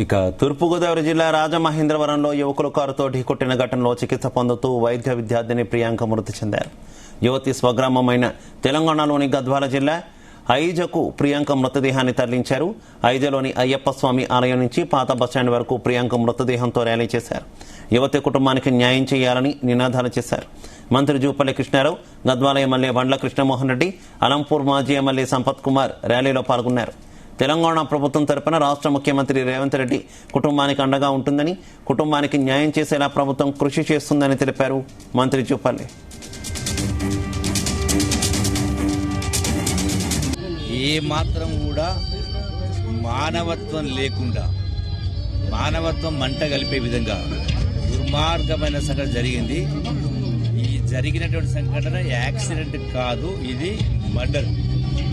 ఇక తూర్పుగోదావరి జిల్లా రాజమహేంద్రవరంలో యువకులు కారుతో ఢీకొట్టిన ఘటనలో చికిత్స పొందుతూ వైద్య విద్యార్థిని ప్రియాంక మృతి చెందారు. యువతి స్వగ్రామమైన తెలంగాణలోని గద్వాల జిల్లా ఐజకు ప్రియాంక మృతదేహాన్ని తరలించారు. ఐజలోని అయ్యప్ప స్వామి ఆలయం నుంచి పాత బస్టాండ్ వరకు ప్రియాంక మృతదేహంతో ర్యాలీ చేశారు. యువతి కుటుంబానికి న్యాయం చేయాలని నినాదాలు చేశారు. మంత్రి జూపల్లి కృష్ణారావు, గద్వాల ఎమ్మెల్యే బండ్ల కృష్ణమోహన్ రెడ్డి, అలంపూర్ మాజీ ఎమ్మెల్యే సంపత్ కుమార్ ర్యాలీలో పాల్గొన్నారు. తెలంగాణ ప్రభుత్వం తరపున రాష్ట్ర ముఖ్యమంత్రి రేవంత్ రెడ్డి కుటుంబానికి అండగా ఉంటుందని, కుటుంబానికి న్యాయం చేసేలా ప్రభుత్వం కృషి చేస్తుందని తెలిపారు మంత్రి జూపల్లి. ఏ మాత్రం కూడా మానవత్వం లేకుండా, మానవత్వం మంట కలిపే విధంగా దుర్మార్గమైన సంఘటన జరిగింది. ఈ జరిగినటువంటి సంఘటన యాక్సిడెంట్ కాదు, ఇది మర్డర్.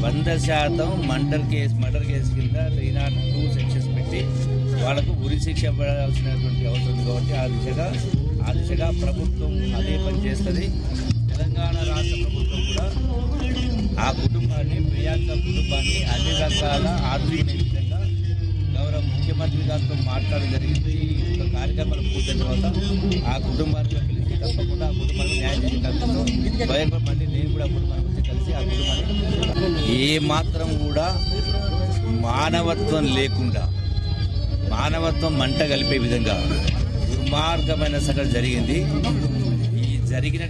100% మర్డర్ కేసు కింద 302 సెక్షన్స్ పెట్టి వాళ్ళకు ఉరి శిక్ష పడాల్సినటువంటి అవసరం కాబట్టి ఆ దిశగా ప్రభుత్వం అదే పని చేస్తుంది. తెలంగాణ రాష్ట్ర ప్రభుత్వం కూడా ఆ కుటుంబాన్ని, ప్రియాంక కుటుంబాన్ని అన్ని రకాల ఆదుకునే విధంగా గౌరవ ముఖ్యమంత్రి గారితో మాట్లాడడం జరిగింది. ఒక కార్యక్రమాలు పూర్తయిన తర్వాత ఆ కుటుంబానికి కలిసి తప్పకుండా ఆ కుటుంబానికి న్యాయం చేసే భయపడి నేను కూడా కుటుంబానికి వచ్చి కలిసి ఆ కుటుంబాన్ని ఏ మాత్రం కూడా మానవత్వం లేకుండా, మానవత్వం మంట కలిపే విధంగా దుర్మార్గమైన సంఘటన జరిగింది. ఈ జరిగిన